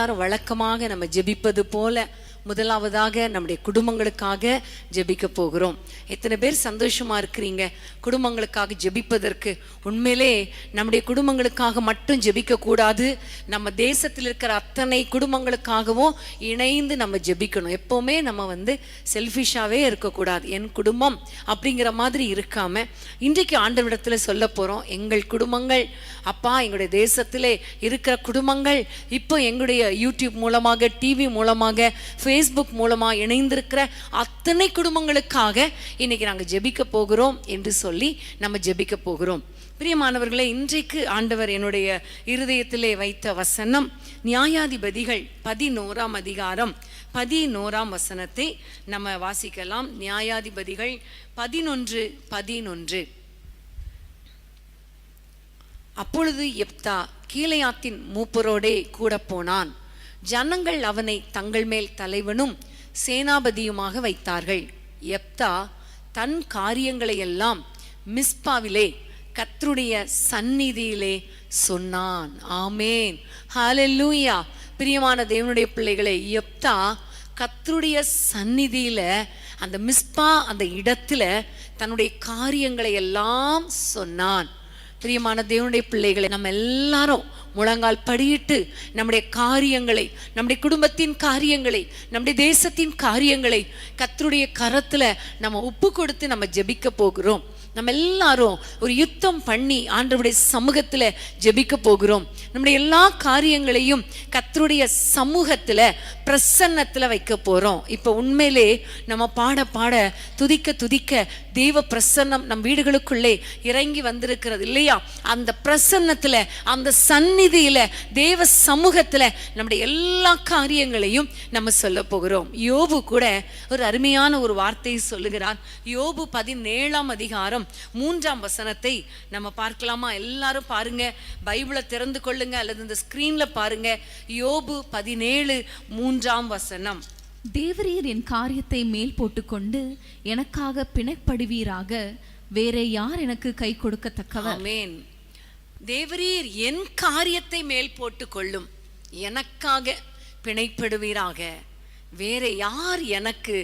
எல்லாரும் வழக்கமாக நம்ம ஜெபிப்பது போல முதலாவதாக நம்முடைய குடும்பங்களுக்காக ஜெபிக்க போகிறோம். எத்தனை பேர் சந்தோஷமா இருக்கிறீங்க குடும்பங்களுக்காக ஜெபிப்பதற்கு? உண்மையிலே நம்முடைய குடும்பங்களுக்காக மட்டும் ஜெபிக்க கூடாது, நம்ம தேசத்தில் இருக்கிற அத்தனை குடும்பங்களுக்காகவும் இணைந்து நம்ம ஜெபிக்கணும். எப்பவுமே நம்ம செல்ஃபிஷாவே இருக்கக்கூடாது. என் குடும்பம் அப்படிங்கிற மாதிரி இருக்காம இன்றைக்கு ஆண்டவரிடத்துல சொல்ல போறோம், எங்கள் குடும்பங்கள் அப்பா, எங்களுடைய தேசத்திலே இருக்கிற குடும்பங்கள் இப்போ எங்களுடைய யூடியூப் மூலமாக, டிவி மூலமாக, ஃபேஸ்புக் மூலமா இணைந்திருக்கிற அத்தனை குடும்பங்களுக்காக இன்னைக்கு நாங்கள் ஜெபிக்க போகிறோம் என்று சொல்லி நம்ம ஜெபிக்க போகிறோம். பிரியமானவர்களே, இன்றைக்கு ஆண்டவர் என்னுடைய இருதயத்திலே வைத்த வசனம் நியாயாதிபதிகள் 11ஆம் அதிகாரம் 11ஆம் வசனத்தை நம்ம வாசிக்கலாம். நியாயாதிபதிகள் 11:11. அப்பொழுது யெப்தா கீலேயாத்தின் மூப்பரோடே கூட போனான். ஜனங்கள் அவனை தங்கள் மேல் தலைவனும் சேனாபதியுமாக வைத்தார்கள். யெப்தா தன் காரியங்களை எல்லாம் மிஸ்பாவிலே கர்த்தருடைய சந்நிதியிலே சொன்னான். ஆமேன், ஹல்லேலூயா. பிரியமான தேவனுடைய பிள்ளைகளே, யெப்தா கர்த்தருடைய சந்நிதியில அந்த மிஸ்பா அந்த இடத்துல தன்னுடைய காரியங்களை எல்லாம் சொன்னான். பிரியமான தேவனுடைய பிள்ளைகளை, நம்ம எல்லாரும் முழங்கால் படியிட்டு நம்முடைய காரியங்களை, நம்முடைய குடும்பத்தின் காரியங்களை, நம்முடைய தேசத்தின் காரியங்களை கர்த்தருடைய கரத்துல நம்ம ஒப்பு கொடுத்து நம்ம ஜெபிக்க போகிறோம். நம்ம எல்லாரும் ஒரு யுத்தம் பண்ணி ஆண்டவருடைய சமூகத்துல ஜெபிக்க போகிறோம். நம்முடைய எல்லா காரியங்களையும் கர்த்தருடைய சமூகத்துல பிரசன்னத்துல வைக்க போறோம். இப்ப உண்மையிலே நம்ம பாட பாட துதிக்க துதிக்க தெய்வ பிரசன்னம் நம் வீடுகளுக்குள்ளே இறங்கி வந்திருக்கிறது இல்லையா? அந்த பிரசன்னத்துல, அந்த சந்நிதியில, தேவ சமூகத்துல நம்முடைய எல்லா காரியங்களையும் நம்ம சொல்ல போகிறோம். யோபு கூட ஒரு அருமையான ஒரு வார்த்தையை சொல்லுகிறார். யோபு 17ஆம் அதிகாரம் 3ஆம் வசனத்தை நம்ம பார்க்கலாமா? எல்லாரும் பாருங்க, பைபிளை திறந்து கொள்ளுங்க அல்லது இந்த ஸ்கிரீன்ல பாருங்க. யோபு 17:3ஆம் வசனம். தேவரீர் என் காரியத்தை மேல் போட்டுக்கொண்டு எனக்காக பிணைப்படுவீராக, வேற யார் எனக்கு கை கொடுக்கத்தக்கவர்? ஆமென். தேவரீர் என் காரியத்தை மேல் போட்டு கொள்ளும், எனக்காக பிணைப்படுவீராக, வேற யார் எனக்கு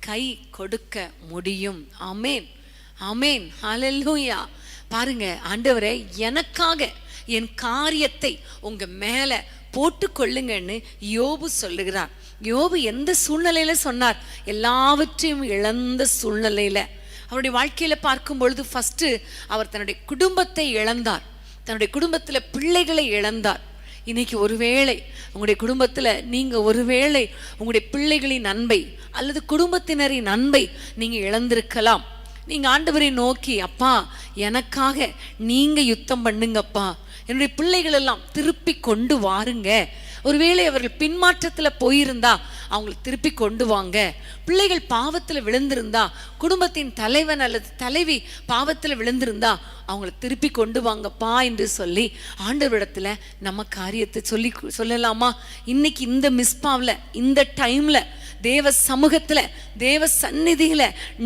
கை கொடுக்க முடியும்? ஆமென், ஆமென், ஹல்லேலூயா. பாருங்க, ஆண்டவரே எனக்காக என் காரியத்தை உங்க மேல போட்டு கொள்ளுங்கன்னு யோபு சொல்லுகிறார். யோபு எந்த சூழ்நிலையில சொன்னார்? எல்லாவற்றையும் இழந்த சூழ்நிலையில. அவருடைய வாழ்க்கையில பார்க்கும் பொழுது ஃபர்ஸ்ட் அவர் தன்னுடைய குடும்பத்தை இழந்தார், தன்னுடைய குடும்பத்துல பிள்ளைகளை இழந்தார். இன்னைக்கு ஒருவேளை உங்களுடைய குடும்பத்துல நீங்க ஒருவேளை உங்களுடைய பிள்ளைகளின் அன்பை அல்லது குடும்பத்தினரின் அன்பை நீங்க இழந்திருக்கலாம். நீங்க ஆண்டவரை நோக்கி, அப்பா எனக்காக நீங்க யுத்தம் பண்ணுங்கப்பா, என்னுடைய பிள்ளைகள் எல்லாம் திருப்பி கொண்டு வாருங்க. ஒருவேளை அவர்கள் பின்மாற்றத்துல போயிருந்தா அவங்களை திருப்பி கொண்டு வாங்க. பிள்ளைகள் பாவத்துல விழுந்திருந்தா, குடும்பத்தின் தலைவன் அல்லது தலைவி பாவத்துல விழுந்திருந்தா அவங்களை திருப்பி கொண்டு வாங்கப்பா என்று சொல்லி ஆண்டவரிடத்துல நம்ம காரியத்தை சொல்லலாமா? இன்னைக்கு இந்த மிஸ்பாவில், இந்த டைம்ல தேவ சமூகத்துல, தேவ சந்நிதியில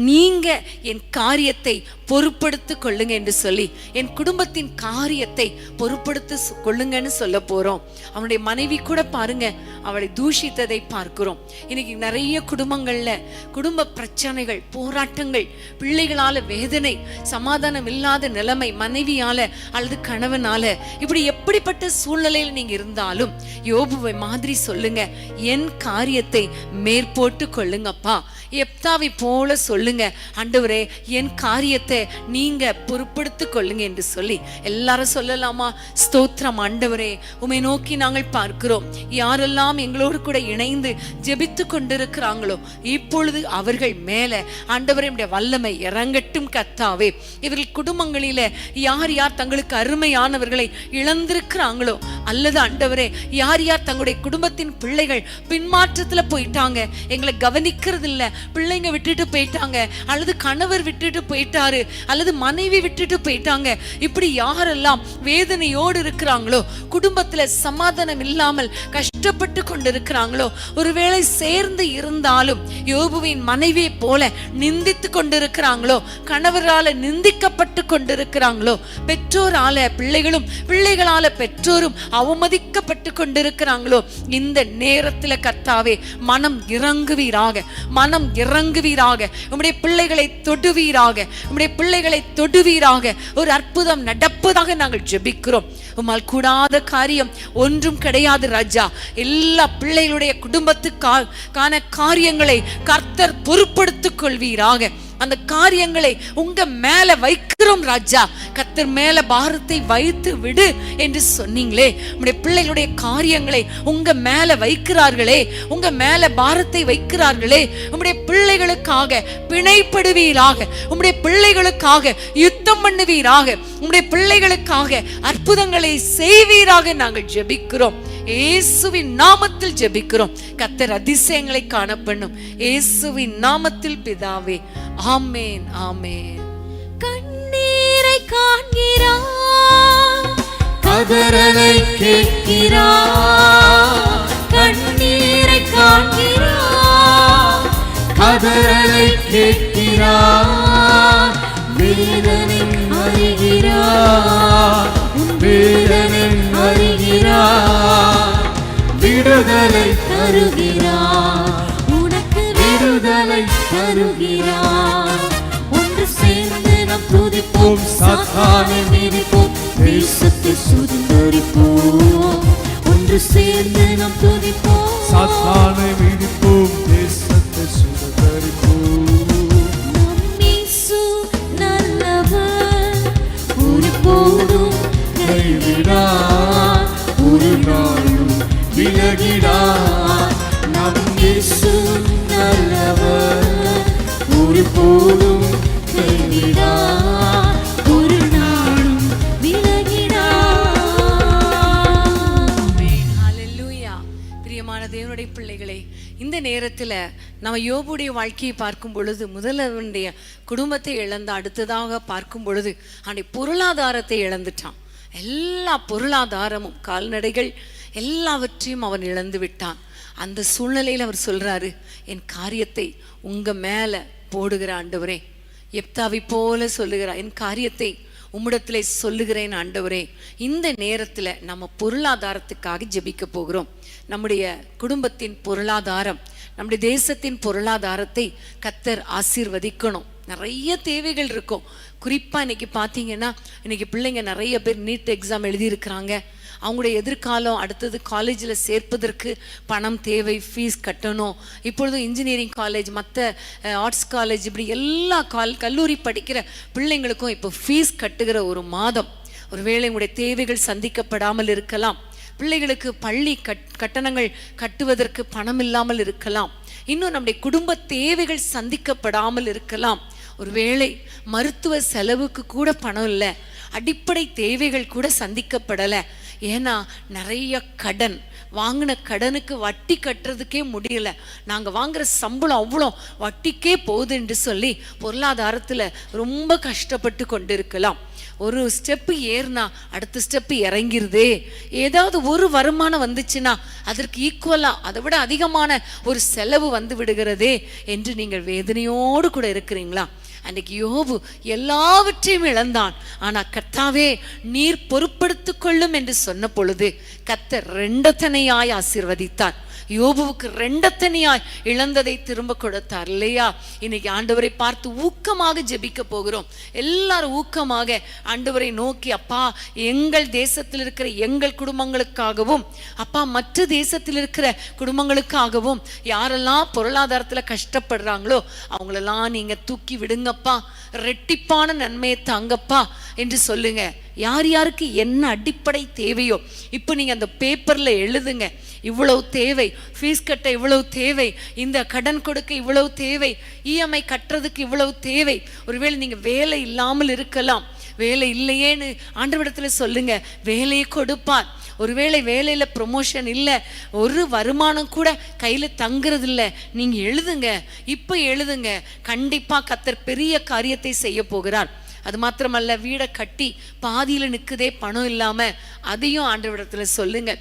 நீங்க என் காரியத்தை பொறுப்படுத்திக் கொள்ளுங்க என்று சொல்லி, என் குடும்பத்தின் காரியத்தை பொறுப்படுத்தி கொள்ளுங்கன்னு சொல்ல போறோம். அவனுடைய மனைவி கூட பாருங்க, அவளை தூஷித்ததை பார்க்கிறோம். இன்னைக்கு நிறைய குடும்பங்கள்ல குடும்ப பிரச்சனைகள், போராட்டங்கள், பிள்ளைகளால வேதனை, சமாதானம் இல்லாத நிலைமை, மனைவியால அல்லது கணவனால, இப்படி எப்படிப்பட்ட சூழ்நிலையில் நீங்க இருந்தாலும் யோபுவை மாதிரி சொல்லுங்க, என் காரியத்தை மேற்போட்டு கொள்ளுங்கப்பா. யெப்தாவை போல சொல்லுங்க, ஆண்டவரே என் காரியத்தை நீங்க பொறுப்படுத்திக் கொள்ளுங்க என்று சொல்லி எல்லாரும் சொல்லலாமா? ஸ்தோத்திரம் ஆண்டவரே, உம்மை நோக்கி நாங்கள் பார்க்கிறோம். யாரெல்லாம் எங்களோடு கூட இணைந்து ஜெபித்து கொண்டிருக்கிறாங்களோ இப்பொழுது அவர்கள் மேல ஆண்டவரே வல்லமை இறங்கட்டும் கர்த்தாவே. இவர்கள் குடும்பங்களில யார் யார் தங்களுக்கு அருமையானவர்களை இழந்திருக்கிறாங்களோ, அல்லது ஆண்டவரே யார் யார் தங்களுடைய குடும்பத்தின் பிள்ளைகள் பின்மாற்றத்துல போயிட்டாங்க, எங்களை கவனிக்கிறது இல்ல, பிள்ளைங்க விட்டுட்டு போயிட்டாங்க, அல்லது கணவர் விட்டுட்டு போயிட்டாரு, அல்லது மனைவி விட்டுட்டு போயிட்டாங்க, இப்படி யாரெல்லாம் வேதனையோடு இருக்கிறாங்களோ, குடும்பத்துல சமாதானம் இல்லாமல் கஷ்டப்பட்டு கொண்டிருக்கிறாங்களோ, ஒருவேளை சேர்ந்து இருந்தாலும் யோபுவின் மனைவியை போல நிந்தித்து கொண்டிருக்கிறாங்களோ, கணவரால நிந்திக்கப்பட்டு கொண்டிருக்கிறாங்களோ, பெற்றோரால பிள்ளைகளும் பிள்ளைகளால பெற்றோரும் அவமதிக்கப்பட்டு கொண்டிருக்கிறாங்களோ, இந்த நேரத்துல கர்த்தாவே மனம் இறங்குவீராக, மனம் இறங்குவீராக. உம்முடைய பிள்ளைகளை தொடுவீராக, உம்முடைய பிள்ளைகளை தொடுவீராக. ஒரு அற்புதம் நடப்பதாக நாங்கள் ஜெபிக்கிறோம். உம்மால் கூடாத காரியம் ஒன்றும் கிடையாது ராஜா. எல்லா பிள்ளைகளுடைய குடும்பத்துக்கான காரியங்களை கர்த்தர் பொறுப்படுத்திக் கொள்வீராக. அந்த காரியங்களை உங்க மேல வைக்கிறோம் ராஜா. கர்த்தர் மேல பாரத்தை வைத்து விடு என்று சொன்னீங்களே. உங்களுடைய பிள்ளைகளுடைய காரியங்களை உங்க மேல வைக்கிறார்களே, உங்க மேல பாரத்தை வைக்கிறார்களே. உங்களுடைய பிள்ளைகளுக்காக பிணைப்படுவீராக, உங்களுடைய பிள்ளைகளுக்காக யுத்தம் பண்ணுவீராக, உங்களுடைய பிள்ளைகளுக்காக அற்புதங்களை செய்வீராக நாங்கள் ஜெபிக்கிறோம். இயேசுவின் நாமத்தில் ஜெபிக்கிறோம். கர்த்தர் அதிசயங்களை காணப்பண்ணும். இயேசுவின் நாமத்தில் பிதாவே, ஆமென், ஆமென். கண்ணீரை காண்கிறார், கதறலை கேட்கிறார். கண்ணீரை காண்கிறார், கதறலை கேட்கிறார். வேதனை அறிகிறார், வேதனை அறிகிறார். விடுதலை தருகிறார், உனக்கு விடுதலை தருகிறார். ஒன்று சேர்ந்து நாம் துதிப்போம், சாத்தானை மிதிப்போம், தேசத்தை சுதந்தரிப்போம். ஒன்று சேர்ந்து நாம் துதிப்போம், சாத்தானை மிதிப்போம், தேசத்தை சுதந்தரிப்போம். நம் இயேசு நல்லவர், ஒருபோதும் கைவிடார், ஒரு நாளும் விலகிடார். நம் இயேசு நல்லவர், ஒருபோதும் கைவிடார், ஒரு நாளும் விலகிடார். ஹல்லேலூயா. பிரியமான தேவனுடைய பிள்ளைகளே, இந்த நேரத்துல நம்ம யோபுடைய வாழ்க்கையை பார்க்கும் பொழுது, முதலவனுடைய குடும்பத்தை இழந்த, அடுத்ததாக பார்க்கும் பொழுது அவனுடைய பொருளாதாரத்தை இழந்துட்டான். எல்லா பொருளாதாரமும், கால்நடைகள் எல்லாவற்றையும் அவன் இழந்து விட்டான். அந்த சூழ்நிலையில் அவர் சொல்றாரு, என் காரியத்தை உங்க மேல போடுகிற ஆண்டவரே. எப்தாவை போல சொல்லுகிறார், என் காரியத்தை உம்மிடத்திலே சொல்லுகிறேன் ஆண்டவரே. இந்த நேரத்துல நம்ம பொருளாதாரத்துக்காக ஜெபிக்க போகிறோம். நம்முடைய குடும்பத்தின் பொருளாதாரம், நம்முடைய தேசத்தின் பொருளாதாரத்தை கர்த்தர் ஆசீர்வதிக்கணும். நிறைய தேவைகள் இருக்கும். குறிப்பா இன்னைக்கு பாத்தீங்கன்னா, இன்னைக்கு பிள்ளைங்க நிறைய பேர் நீட் எக்ஸாம் எழுதியிருக்கிறாங்க. அவங்களுடைய எதிர்காலம், அடுத்தது காலேஜில் சேர்ப்பதற்கு பணம் தேவை, ஃபீஸ் கட்டணும். இப்பொழுது இன்ஜினியரிங் காலேஜ், மற்ற ஆர்ட்ஸ் காலேஜ், இப்படி எல்லா கல்லூரி படிக்கிற பிள்ளைங்களுக்கும் இப்போ ஃபீஸ் கட்டுகிற ஒரு மாதம். ஒருவேளை உங்களுடைய தேவைகள் சந்திக்கப்படாமல் இருக்கலாம். பிள்ளைகளுக்கு பள்ளி கட்டணங்கள் கட்டுவதற்கு பணம் இல்லாமல் இருக்கலாம். இன்னும் நம்முடைய குடும்ப தேவைகள் சந்திக்கப்படாமல் இருக்கலாம். ஒருவேளை மருத்துவ செலவுக்கு கூட பணம் இல்லை, அடிப்படை தேவைகள் கூட சந்திக்கப்படலை. ஏன்னா நிறைய கடன், வாங்கின கடனுக்கு வட்டி கட்டுறதுக்கே முடியல, நாங்கள் வாங்குற சம்பளம் அவ்வளோ வட்டிக்கே போகுது என்று சொல்லி பொருளாதாரத்தில் ரொம்ப கஷ்டப்பட்டு கொண்டிருக்கலாம். ஒரு ஸ்டெப்பு ஏறினா அடுத்த ஸ்டெப்பு இறங்கிருதே. ஏதாவது ஒரு வருமானம் வந்துச்சுன்னா அதற்கு ஈக்குவலா, அதை விட அதிகமான ஒரு செலவு வந்து விடுகிறதே என்று நீங்கள் வேதனையோடு கூட இருக்கிறீங்களா? அன்னைக்கு யோபு எல்லாவற்றையும் இழந்தான். ஆனா கர்த்தாவே நீர் பொறுப்படுத்திக் கொள்ளும் என்று சொன்ன பொழுது கர்த்தர் ரெண்டத்தனையாய் ஆசீர்வதித்தார். யோபுவுக்கு ரெண்டத்தனையாய் இழந்ததை திரும்ப கொடுத்தார் இல்லையா? இன்னைக்கு ஆண்டவரை பார்த்து ஊக்கமாக ஜெபிக்க போகிறோம். எல்லாரும் ஊக்கமாக ஆண்டவரை நோக்கி, அப்பா எங்கள் தேசத்தில் இருக்கிற எங்கள் குடும்பங்களுக்காகவும், அப்பா மற்ற தேசத்தில் இருக்கிற குடும்பங்களுக்காகவும், யாரெல்லாம் பொருளாதாரத்துல கஷ்டப்படுறாங்களோ அவங்களெல்லாம் நீங்க தூக்கி விடுங்கப்பா, ரெட்டிப்பான நன்மையை தாங்கப்பா என்று சொல்லுங்க. யார் யாருக்கு என்ன அடிப்படை தேவையோ இப்போ நீங்க அந்த பேப்பர்ல எழுதுங்க. இவ்வளவு தேவை, ஃபீஸ் கட்ட இவ்வளவு தேவை, இந்த கடன் கொடுக்க இவ்வளவு தேவை, இஎம்ஐ கட்டுறதுக்கு இவ்வளவு தேவை. ஒருவேளை நீங்க வேலை இல்லாமல் இருக்கலாம், வேலை இல்லையேன்னு ஆண்டவரிடத்துல சொல்லுங்க, வேலையை கொடுப்பார். ஒருவேளை வேலையில ப்ரொமோஷன் இல்லை, ஒரு வருமானம் கூட கையில தங்குறது இல்லை, நீங்க எழுதுங்க, இப்ப எழுதுங்க. கண்டிப்பா கர்த்தர் பெரிய காரியத்தை செய்ய போகிறார். அது மாத்திரமல்ல, வீடை கட்டி பாதியில நிற்குதே பணம் இல்லாம, அதையும் ஆண்டவரிடத்துல சொல்லுங்க.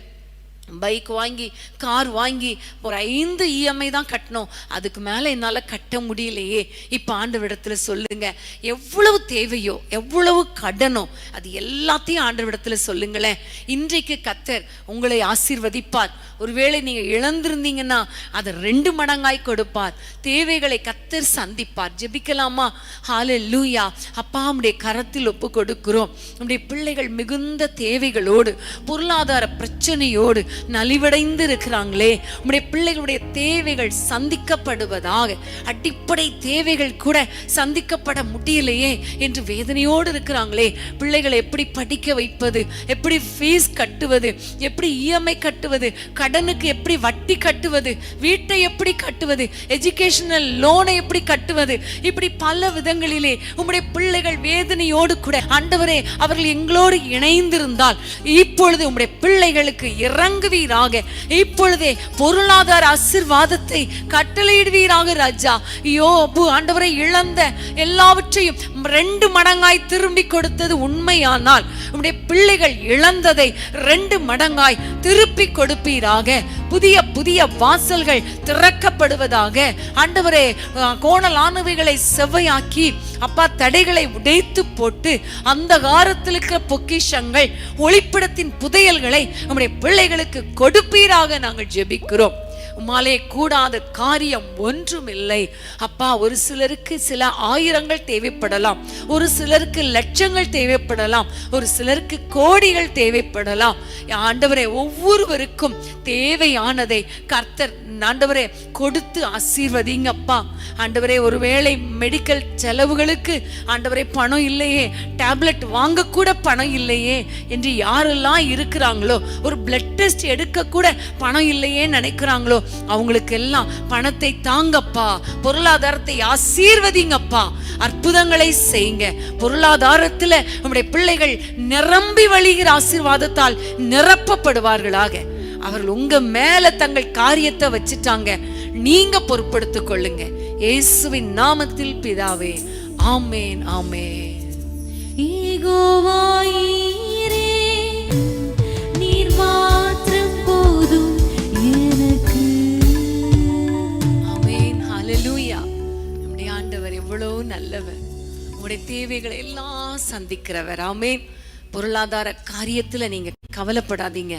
பைக் வாங்கி கார் வாங்கி ஒரு 5 EMI தான் கட்டணும், அதுக்கு மேலே என்னால் கட்ட முடியலையே. இப்போ ஆண்டவரிடத்துல சொல்லுங்க, எவ்வளவு தேவையோ எவ்வளவு கடனோ அது எல்லாத்தையும் ஆண்டவரிடத்துல சொல்லுங்களேன். இன்றைக்கு கர்த்தர் உங்களை ஆசீர்வதிப்பார். ஒருவேளை நீங்கள் இழந்திருந்தீங்கன்னா அதை 2 மடங்காய் கொடுப்பார். தேவைகளை கர்த்தர் சந்திப்பார். ஜெபிக்கலாமா? ஹல்லேலூயா. அப்பா, உம்முடைய கரத்தில் ஒப்பு கொடுக்கிறோம். உம்முடைய பிள்ளைகள் மிகுந்த தேவைகளோடு பொருளாதார பிரச்சனையோடு நலிவடைந்து இருக்கிறாங்களே, உம்முடைய பிள்ளைகளுடைய தேவைகள் சந்திக்கப்படுவதாக. அடிப்படை தேவைகள் கூட சந்திக்கப்பட முடியலையே என்று வேதனையோடு இருக்கிறாங்களே. பிள்ளைகளை எப்படி படிக்க வைப்பது, எப்படி ஃபீஸ் கட்டுவது, எப்படி EMI கட்டுவது, கடனுக்கு எப்படி வட்டி கட்டுவது, வீட்டை எப்படி கட்டுவது, எஜுகேஷனல் லோனை எப்படி கட்டுவது, இப்படி பல விதங்களிலே உம்முடைய பிள்ளைகள் வேதனையோடு கூட ஆண்டவரே அவர்கள் எங்களோடு இணைந்திருந்தால் இப்பொழுது உம்முடைய பிள்ளைகளுக்கு இறங்குவீராக. இப்பொழுதே பொருளாதார ஆசீர்வாதத்தை கட்டளையிடுவீராக ராஜா. யோபு ஆண்டவரை இழந்த எல்லாவற்றையும் 2 மடங்காய் திரும்பி கொடுத்தது உண்மையானால் உம்முடைய பிள்ளைகள் இழந்ததை 2 மடங்காய் திருப்பி கொடுப்பீராக. புதிய புதிய வாசல்கள் திறக்கப்படுவதாக. ஆண்டவரே, கோணலானவைகளை செவ்வையாக்கி அப்பா தடைகளை உடைத்து போட்டு அந்த காலத்தில் இருக்கிற பொக்கிஷங்கள் ஒளிப்பிடத்தின் புதையல்களை நம்முடைய பிள்ளைகளுக்கு கொடுப்பீராக நாங்கள் ஜெபிக்கிறோம். உம்மாலே கூடாத காரியம் ஒன்றும் இல்லை அப்பா. ஒரு சிலருக்கு சில ஆயிரங்கள் தேவைப்படலாம், ஒரு சிலருக்கு லட்சங்கள் தேவைப்படலாம், ஒரு சிலருக்கு கோடிகள் தேவைப்படலாம். ஆண்டவரே, ஒவ்வொருவருக்கும் தேவையானதை கர்த்தர் ஆண்டவரே கொடுத்து ஆசீர்வதிங்கப்பா. ஆண்டவரே, ஒருவேளை மெடிக்கல் செலவுகளுக்கு ஆண்டவரே பணம் இல்லையே, டேப்லெட் வாங்க கூட பணம் இல்லையே என்று யாரெல்லாம் இருக்கிறாங்களோ, ஒரு பிளட் டெஸ்ட் எடுக்க கூட பணம் இல்லையே நினைக்கிறாங்களோ, அவங்களுக்கு எல்லாம் பணத்தை தாங்கப்பா. பொருளாதாரத்தை ஆசீர்வதிங்கப்பா. அற்புதங்களை செய்யுங்க. பொருளாதாரத்துல நம்முடைய பிள்ளைகள் நிரம்பி வழிகிற ஆசீர்வாதத்தால் நிரப்பப்படுவார்களாக. அவர்கள் உங்க மேல தங்கள் காரியத்தை வச்சிட்டாங்க, நீங்க பொறுப்படுத்திக் கொள்ளுங்க. இயேசுவின் நாமத்தில் பிதாவே, ஆமேன் ஆமேன். நீர் மாத்திரம் போதும் எனக்கு. ஆமேன். ஹல்லேலூயா. நம்முடைய ஆண்டவர் எவ்வளவு நல்லவர், உங்களுடைய தேவைகளை எல்லாம் சந்திக்கிறவர். ஆமேன். பொருளாதார காரியத்துல நீங்க கவலைப்படாதீங்க,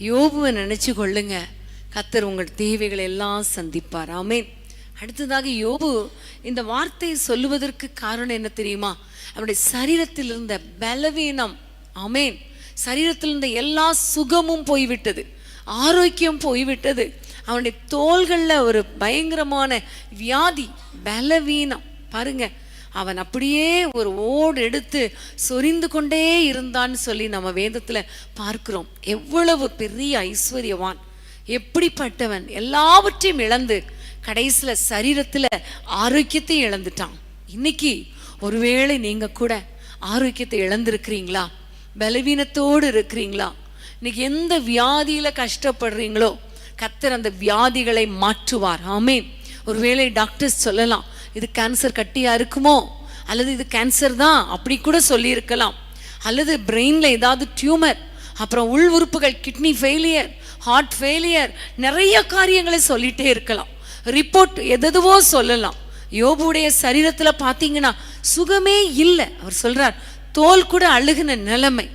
யோபுவை நினைச்சு கொள்ளுங்க. கர்த்தர் உங்கள் தேவைகளை எல்லாம் சந்திப்பார். ஆமேன். அடுத்ததாக யோபு இந்த வார்த்தையை சொல்லுவதற்கு காரணம் என்ன தெரியுமா? அவனுடைய சரீரத்தில் இருந்த பலவீனம். ஆமேன். சரீரத்தில் இருந்த எல்லா சுகமும் போய்விட்டது, ஆரோக்கியம் போய்விட்டது. அவனுடைய தோள்கள்ல ஒரு பயங்கரமான வியாதி, பலவீனம். பாருங்க, அவன் அப்படியே ஒரு ஓடு எடுத்து சொரிந்து கொண்டே இருந்தான்னு சொல்லி நம்ம வேதத்துல பார்க்கிறோம். எவ்வளவு பெரிய ஐஸ்வர்யவான், எப்படிப்பட்டவன், எல்லாவற்றையும் இழந்து கடைசியில சரீரத்துல ஆரோக்கியத்தையும் இழந்துட்டான். இன்னைக்கு ஒருவேளை நீங்க கூட ஆரோக்கியத்தை இழந்திருக்கிறீங்களா, பலவீனத்தோடு இருக்கிறீங்களா? இன்னைக்கு எந்த வியாதியில கஷ்டப்படுறீங்களோ கர்த்தர் அந்த வியாதிகளை மாற்றுவார். ஆமேன். ஒருவேளை டாக்டர்ஸ் சொல்லலாம், இது கேன்சர் கட்டியா இருக்குமோ, அல்லது இது கேன்சர் தான் அப்படி கூட சொல்லி இருக்கலாம், அல்லது பிரெயின்ல ஏதாவது டியூமர், அப்புறம் உள் உறுப்புகள் கிட்னி ஃபெயிலியர், ஹார்ட் ஃபெயிலியர், நிறைய காரியங்களை சொல்லிட்டே இருக்கலாம். ரிப்போர்ட் எதுவோ சொல்லலாம். யோபுடைய சரீரத்துல பாத்தீங்கன்னா சுகமே இல்லை. அவர் சொல்றார், தோல் கூட அழுகின நிலைமை.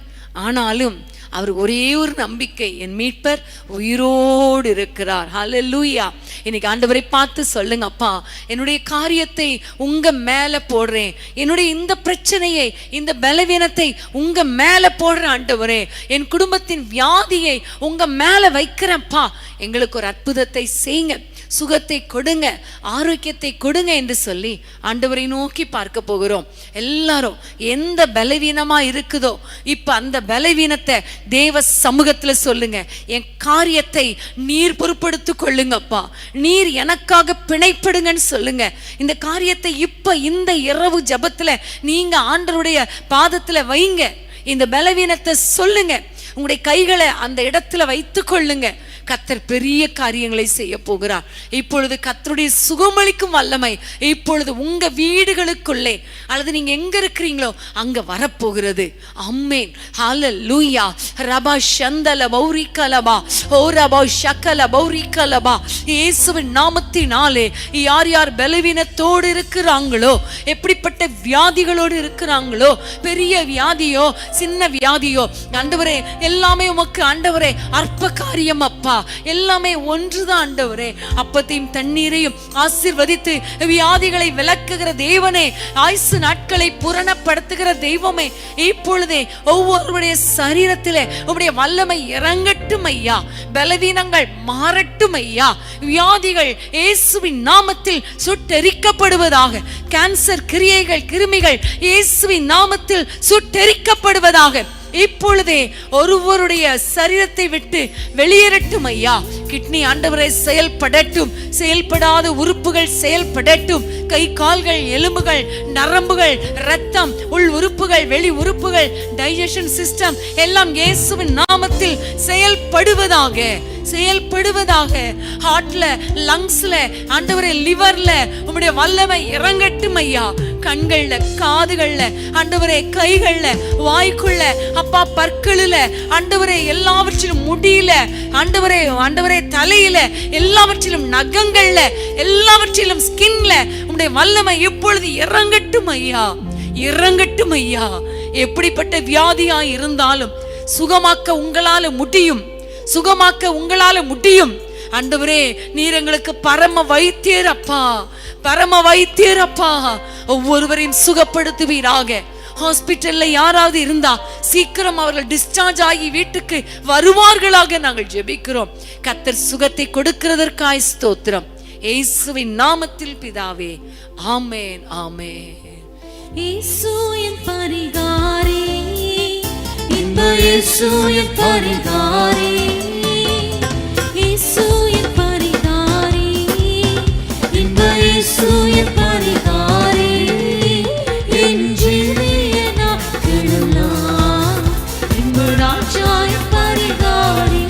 ஆனாலும் அவர் ஒரே ஒரு நம்பிக்கை, என் மீட்பர் உயிரோடு இருக்கிறார். ஹல்லேலூயா. இன்னைக்கு ஆண்டவரை பார்த்து சொல்லுங்க, அப்பா என்னுடைய காரியத்தை உங்க மேல போடுறேன், என்னுடைய இந்த பிரச்சனையை, இந்த பலவீனத்தை உங்க மேல போடுறேன் ஆண்டவரே, என் குடும்பத்தின் வியாதியை உங்க மேல வைக்கிறேன்ப்பா, எங்களுக்கு ஒரு அற்புதத்தை செய்யுங்க, சுகத்தை கொடுங்க, ஆரோக்கியத்தை கொடுங்க என்று சொல்லி ஆண்டவரை நோக்கி பார்க்க போகிறோம். எல்லாரும் எந்த பலவீனமா இருக்குதோ இப்ப அந்த பலவீனத்தை தேவ சமூகத்துல சொல்லுங்க. என் காரியத்தை நீர் பொறுப்படுத்திக் கொள்ளுங்கப்பா, நீர் எனக்காக பிணைப்படுங்கன்னு சொல்லுங்க. இந்த காரியத்தை இப்ப இந்த இரவு ஜபத்துல நீங்க ஆண்டவருடைய பாதத்துல வைங்க. இந்த பலவீனத்தை சொல்லுங்க, உங்களுடைய கைகளை அந்த இடத்துல வைத்து கொள்ளுங்க. கர்த்தர் பெரிய காரியங்களை செய்ய போகிறார். இப்பொழுது கர்த்தருடைய சுகமளிக்கும் வல்லமை இப்பொழுது உங்க வீடுகளுக்குள்ளே அல்லது நீங்க எங்க இருக்கிறீங்களோ அங்க வரப்போகிறது. ஆமென், ஹல்லேலூயா. ரபா ஷந்தல பௌரிகலபா ஓ ரபா ஷக்கல பௌரிகலபா. இயேசுவின் நாமத்தினாலே யார் யார் பலவீனத்தோடு இருக்கிறாங்களோ, எப்படிப்பட்ட வியாதிகளோடு இருக்கிறாங்களோ, பெரிய வியாதியோ சின்ன வியாதியோ, ஆண்டவரே எல்லாமே உமக்கு ஆண்டவரே அற்ப காரியம் அப்பா, எல்லாமே ஒன்றுதான் ஆண்டவரே. அப்பத்தையும் தண்ணீரையும் ஆசீர்வதித்து வியாதிகளை விலக்குகிற தேவனே, ஆயுசு நாட்களை பூரணப்படுத்துகிற தெய்வமே, இப்பொழுதே ஒவ்வொருவருடைய சரீரத்திலே உம்முடைய வல்லமை இறங்கட்டும் ஐயா. பலவீனங்கள் மாறட்டும் ஐயா. வியாதிகள் இயேசுவின் நாமத்தில் சுட்டெரிக்கப்படுவதாக. கேன்சர் கிரியைகள் கிருமிகள் இயேசுவின் நாமத்தில் சுட்டெரிக்கப்படுவதாக. இப்பொழுதே ஒருவருடைய சரீரத்தை விட்டு வெளியேறட்டும் ஐயா. கிட்னி ஆண்டவரை செயல்படட்டும், செயல்படாத உறுப்புகள் செயல்படட்டும். கை கால்கள் எலும்புகள் நரம்புகள் இரத்தம் உள் உறுப்புகள் வெளி உறுப்புகள் டைஜஷன் சிஸ்டம் எல்லாம் இயேசுவின் நாமத்தில் செயல்படுவதாக செயல்படுவதாக. ஹார்ட்ல லங்ஸ்ல ஆண்டவரே லிவர்ல உம்முடைய வல்லமை இறங்கட்டும் ஐயா. கண்கள்ல காதுகள்ல ஆண்டவரே கைகள்ல வாய்க்குள்ள அப்பா பற்களில ஆண்டவரே எல்லாவற்றிலும் முடியல ஆண்டவரே ஆண்டவரே தலையில எல்லாவற்றிலும் நகங்கள்ல எல்லாவற்றிலும் ஸ்கின்ல உம்முடைய வல்லமை இப்பொழுது இறங்கட்டும் ஐயா, இறங்கட்டும் ஐயா. எப்படிப்பட்ட வியாதியா இருந்தாலும் சுகமாக்க உங்களால முடியும், சுகமாக்க உங்களால முடியும் ஆண்டவரே. நீர் எங்களுக்கு பரம வைத்தியர் அப்பா, பரம வைத்தியர் அப்பா. ஒவ்வொருவரையும் சுகப்படுத்துவீராக. ஹாஸ்பிட்டல்ல யாராவது இருந்தா சீக்கிரம் அவர்கள் டிஸ்சார்ஜ் ஆகி வீட்டுக்கு வருவார்களாக நாங்கள் ஜெபிக்கிறோம். கர்த்தர் சுகத்தை கொடுக்கிறதற்காய் ஸ்தோத்திரம். இயேசுவின் நாமத்தில் பிதாவே, ஆமென், ஆமென். இயேசு என் பரிகாரி, இன்ப இயேசு என் பரிகாரி, இயேசு என் பரிகாரி, இன்ப இயேசு என் பரிகாரி. என் ஜீவிய நாட்களெல்லாம் இன்ப ராஜா என் பரிகாரி,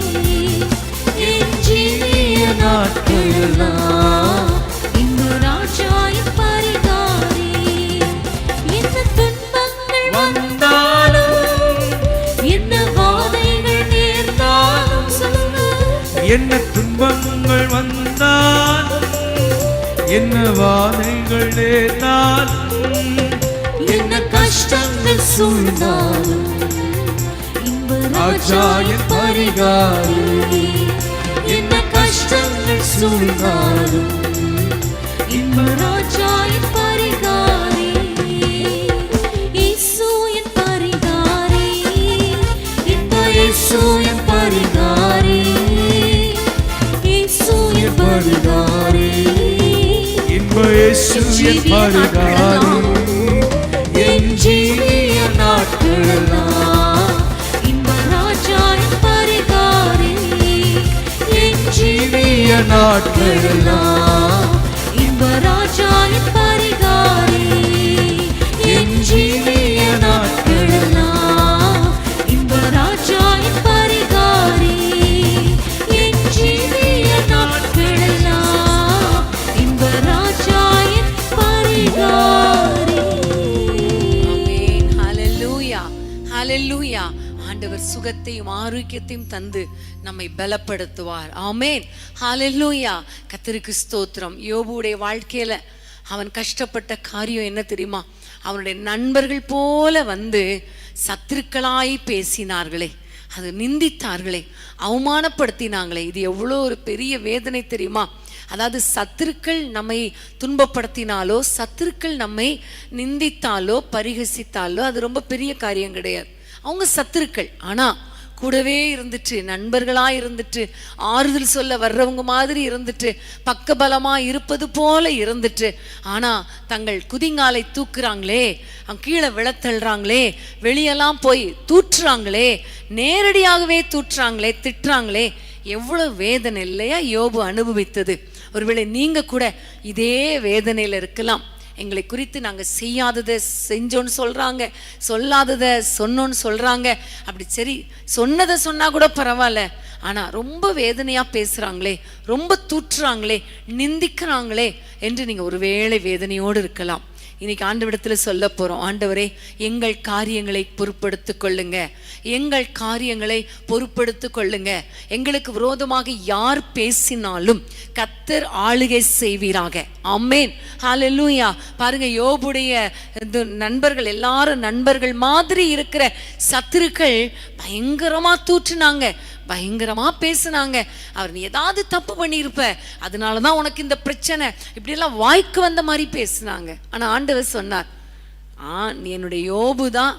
என் ஜீவிய நாட்களெல்லாம் இன்ப ராஜா என் பரிகாரி. என்ன துன்பங்கள் வந்தாலும் என்ன வாதைகள் நேர்ந்தாலும் சொல்லுங்க. என்ன துன்பங்கள் வந்தாலும் என்ன வாதைகள் நேர்ந்தாலும் என்ன கஷ்டங்கள் சூழ்ந்தாலும் இன்ப ராஜா என் பரிகாரி. என்ன கஷ்டங்கள் சூழ்ந்தாலும் இன்ப ராஜா என் பரிகாரி. இயேசு என் பரிகாரி, இன்ப இயேசு என் பரிகாரி, இயேசு என் பரிகாரி. இன்ப இயேசு என் பரிகாரி. என் ஜீவிய நாட்களெல்லாம் இன்ப ராஜா என் பரிகாரி, என் ஜீவிய நாட்களெல்லாம் இன்ப ராஜா என் பரிகாரி, என் ஜீவிய நாட்களெல்லாம் இன்ப ராஜா என் பரிகாரி, என் ஜீவிய நாட்களெல்லாம் இன்ப ராஜா என் பரிகாரி. ஆமென், ஹல்லேலூயா, ஹல்லேலூயா. ஆண்டவர் சுகத்தையும் ஆரோக்கியத்தையும் தந்து நம்மை பலப்படுத்துவார். ஆமென், ஹல்லேலூயா. கர்த்தருக்கு ஸ்தோத்திரம். யோபுடைய வாழ்க்கையில அவன் கஷ்டப்பட்ட காரியம் என்ன தெரியுமா? அவனுடைய நண்பர்கள் போல வந்து சத்துருக்களாய் பேசினார்களே, அது நிந்தித்தார்களே, அவமானப்படுத்தினாங்களே. இது எவ்வளோ ஒரு பெரிய வேதனை தெரியுமா? அதாவது சத்துருக்கள் நம்மை துன்பப்படுத்தினாலோ, சத்துருக்கள் நம்மை நிந்தித்தாலோ பரிகசித்தாலோ அது ரொம்ப பெரிய காரியம் கிடையாது. அவங்க சத்துருக்கள், ஆனா கூடவே இருந்துட்டு நண்பர்களா இருந்துட்டு ஆறுதல் சொல்ல வர்றவங்க மாதிரி இருந்துட்டு பக்கபலமா இருப்பது போல இருந்துட்டு, ஆனா தங்கள் குதிங்காலை தூக்குறாங்களே, கீழே விழத்தள்ளுறாங்களே, வெளியெல்லாம் போய் தூற்றுறாங்களே, நேரடியாகவே தூற்றுறாங்களே, திட்டுறாங்களே. எவ்வளவு வேதனை இல்லையா யோபு அனுபவித்தது? ஒருவேளை நீங்க கூட இதே வேதனையில இருக்கலாம். எங்களை குறித்து நாங்கள் செய்யாததை செஞ்சோன்னு சொல்கிறாங்க, சொல்லாததை சொன்னோன்னு சொல்கிறாங்க. அப்படி சரி, சொன்னதை சொன்னால் கூட பரவாயில்ல, ஆனா ரொம்ப வேதனையா பேசுறாங்களே, ரொம்ப தூற்றுறாங்களே, நிந்திக்கிறாங்களே என்று நீங்க ஒருவேளை வேதனையோடு இருக்கலாம். இன்னைக்கு ஆண்டவரிடத்துல சொல்ல போறோம், ஆண்டவரே எங்கள் காரியங்களை பொறுப்படுத்திக் கொள்ளுங்க, எங்கள் காரியங்களை பொறுப்படுத்திக் கொள்ளுங்க. எங்களுக்கு விரோதமாக யார் பேசினாலும் கர்த்தர் ஆளுகை செய்வீராக. ஆமென், ஹல்லேலூயா. பாருங்க, யோபுடைய நண்பர்கள் எல்லாரும் நண்பர்கள் மாதிரி இருக்கிற சத்துருக்கள் பயங்கரமா தூற்றுனாங்க, பயங்கரமா பேசுனாங்க. அவர் நீ ஏதாவது தப்பு பண்ணியிருப்ப, அதனாலதான் உனக்கு இந்த பிரச்சனை, இப்படி எல்லாம் வாய்க்கு வந்த மாதிரி பேசுனாங்க. ஆனா ஆண்டவர் சொன்னார், நீ என்னுடைய யோபு தான்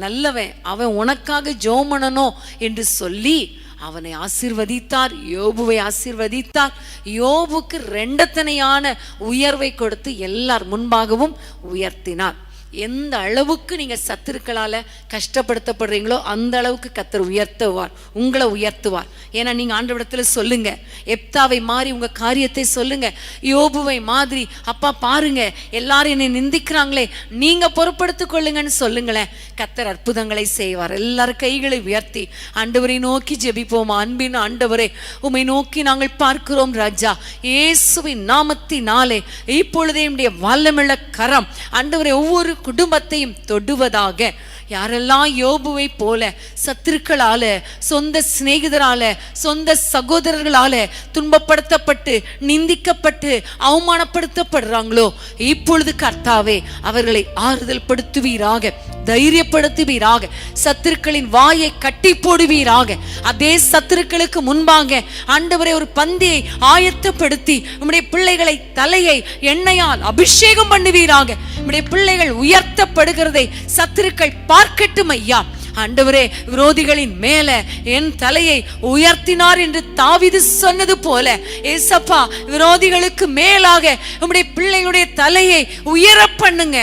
நல்லவன், அவன் உனக்காக ஜெபம் பண்ணணும் என்று சொல்லி அவனை ஆசீர்வதித்தார், யோபுவை ஆசீர்வதித்தார். யோபுக்கு 2 உயர்வை கொடுத்து எல்லார் முன்பாகவும் உயர்த்தினார். எந்த அளவுக்கு நீங்க சத்துருக்களால கஷ்டப்படுத்தப்படுறீங்களோ அந்த அளவுக்கு கர்த்தர் உயர்த்துவார், உங்களை உயர்த்துவார். ஏன்னா நீங்க ஆண்டவரிடத்துல சொல்லுங்க, எப்தாவை மாறி உங்க காரியத்தை சொல்லுங்க, யோபுவை மாதிரி அப்பா பாருங்க எல்லாரும் என்னை நிந்திக்கிறாங்களே, நீங்க பொறுப்படுத்திக் கொள்ளுங்கன்னு சொல்லுங்களேன், கர்த்தர் அற்புதங்களை செய்வார். எல்லாரும் கைகளை உயர்த்தி ஆண்டவரை நோக்கி ஜெபிப்போம். அன்பின் ஆண்டவரே, உம்மை நோக்கி நாங்கள் பார்க்கிறோம் ராஜா, இயேசுவின் நாமத்தினாலே இப்பொழுதே உம்முடைய வல்லமையுள்ள கரம் ஆண்டவரே ஒவ்வொரு குடும்பத்தையும் தொடுவதாக. யாரெல்லாம் யோபுவை போல சத்துருக்களால, சொந்த சிநேகிதரால, சொந்த சகோதரர்களால துன்பப்படுத்தப்பட்டு நிந்திக்கப்பட்டு அவமானப்படுத்தப்படுறாங்களோ, இப்பொழுது கர்த்தாவே அவர்களை ஆறுதல் படுத்துவீராக, தைரியப்படுத்துவீராக, சத்துருக்களின் வாயை கட்டி போடுவீராக. அதே சத்துருக்களுக்கு முன்பாக ஆண்டவரே ஒரு பந்தியை ஆயத்தப்படுத்தி உம்முடைய பிள்ளைகளை தலையை எண்ணெயால் அபிஷேகம் பண்ணுவீராக. உம்முடைய பிள்ளைகள் உயர்த்தப்படுகிறதை சத்துருக்கள் பார்க்கட்டும் ஐயா. ஆண்டவரே, விரோதிகளின் மேல என் தலையை உயர்த்தினார் என்று தாவீது சொன்னது போல ஏசப்பா, விரோதிகளுக்கு மேலாக உம்முடைய பிள்ளைகளுடைய தலையை உயர பண்ணுங்க,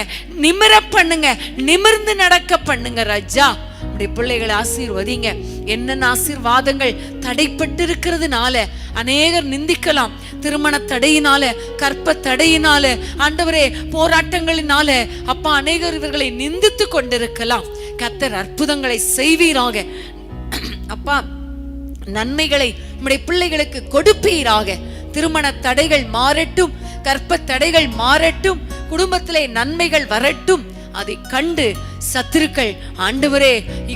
நிமிர பண்ணுங்க, நிமிர்ந்து நடக்க பண்ணுங்க ராஜா. உம்முடைய பிள்ளைகளை ஆசீர்வதிங்க. என்னென்ன ஆசீர்வாதங்கள் தடைப்பட்டு இருக்கிறதுனால அநேகர் நிந்திக்கலாம், திருமண தடையினால, கற்ப தடையினால, ஆண்டவரே போராட்டங்களினால அப்பா அநேகர் இவர்களை நிந்தித்து கொண்டிருக்கலாம். கர்த்தர் அற்புதங்களை செய்வீராக அப்பா, நன்மைகளை நம்முடைய பிள்ளைகளுக்கு கொடுப்பீராக. திருமண தடைகள் மாறட்டும், கற்ப தடைகள் மாறட்டும், குடும்பத்திலே நன்மைகள் வரட்டும். அதை கண்டு சத்துருக்கள் ஆண்டவரே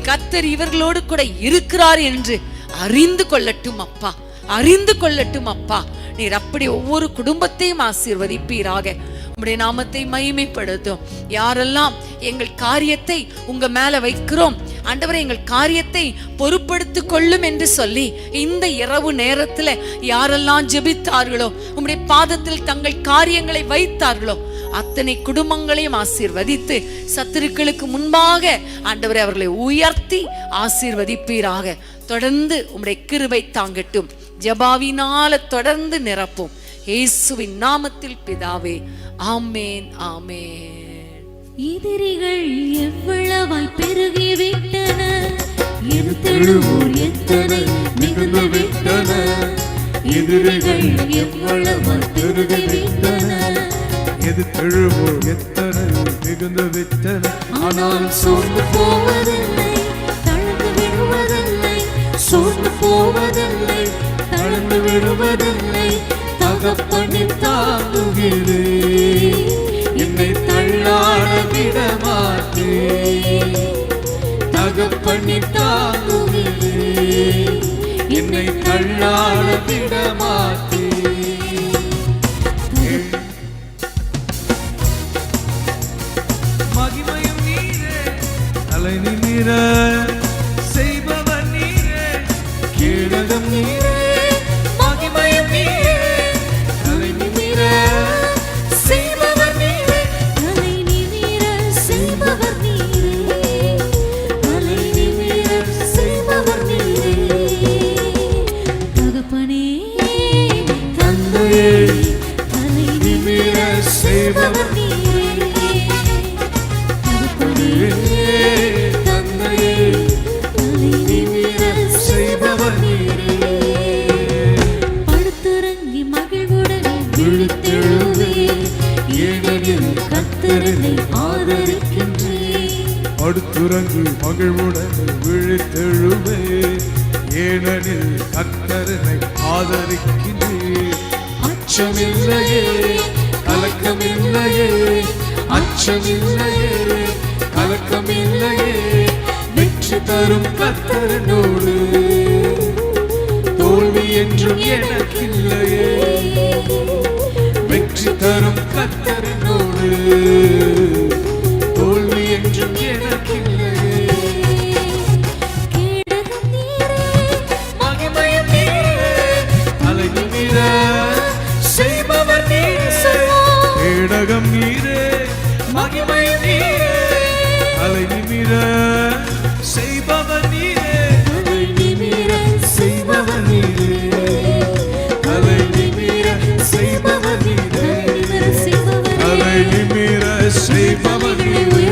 கர்த்தர் இவர்களோடு கூட இருக்கிறார் என்று அறிந்து கொள்ளட்டும் அப்பா, அறிந்து கொள்ளட்டும் அப்பா. நீர் அப்படி ஒவ்வொரு குடும்பத்தையும் ஆசீர்வதிப்பீராக. உம்முடைய நாமத்தை மகிமைப்படுத்தும். யாரெல்லாம் எங்கள் காரியத்தை உங்க மேல வைக்கிறோம் ஆண்டவரே, எங்கள் காரியத்தை பொறுப்படுத்திக் கொள்ளும் என்று சொல்லி இந்த இரவு நேரத்துல யாரெல்லாம் ஜெபித்தார்களோ, உம்முடைய பாதத்தில் தங்கள் காரியங்களை வைத்தார்களோ, அத்தனை குடும்பங்களையும் ஆசீர்வதித்து சத்துருக்களுக்கு முன்பாக ஆண்டவரே அவர்களை உயர்த்தி ஆசீர்வதிப்பீராக. தொடர்ந்து உம்முடைய கிருபை தாங்கட்டும். ஜெபாவினால தொடர்ந்து நிரப்பும். இயேசுவின் நாமத்தில் பிதாவே, ஆமேன், ஆமேன். எதிரிகள் எவ்வளவாய் பெருகிவிட்டன, எதிர்த்தெழுவோர் எத்தனை மிகுந்து விட்டன. எதிரிகள் எவ்வளவாய் பெருகிவிட்டன, எதிர்த்தெழுவோர் எத்தனை மிகுந்து விட்டன. ஆனால் சோர்ந்து போவதில்லை, தளர்ந்து விடுவதில்லை, சோர்ந்து போவதில்லை, தளர்ந்து விடுவதில்லை. தகப்பனின் தாங்குகிறே, என்னை தள்ளாட விட மாட்டேன். தகப்பனின் தாங்குகிறே, என்னை தள்ளாட விட மாட்டேன். மகிமையும் நீரே, தலை நிமிர செய்பவர் நீரே, கீழகம் நீரே, மகிமையும் நீரே, தலை நிமிர செய்பவர் நீரே, தலை நிமிர செய்பவர் நீரே, தலை நிமிர செய்பவர் நீரே. தகப்பனே தந்தையே, தலை நிமிர செய்பவர் நீரே. தகப்பனே தந்தையே, தலை நிமிர செய்பவர் நீரே. படுத்துறங்கி மகிழ்வுடனே விழித்தெழுவே, ஏனெனில் கர்த்தரை ஆதரிக்கின்றேன். அடுத்துறங்கு மகிழ்வுடன் விழித்தெழுவே, ஏனெனில் கர்த்தரனை ஆதரிக்கின்றீர். அச்சமில்லையே, கலக்கமில்லையே, அச்சமில்லையே, கலக்கமில்லையே, வெற்றி தரும் கர்த்தரனோடு தோல்வி என்றும் எனக்கில்லையே. வெற்றி தரும் கர்த்தரனோடு தோல்வி என்றும் எனக்கில்லையே. மகிமையும் நீரே, தலை நிமிர செய்பவர் நீரே. கேடகம் நீரே, மகிமையும் நீரே, தலை நிமிர செய்பவர் நீரே. தலை நிமிர செய்பவர் நீரே, தலை நிமிர செய்பவர் நீரே, தலை நிமிர செய்பவர் நீரே.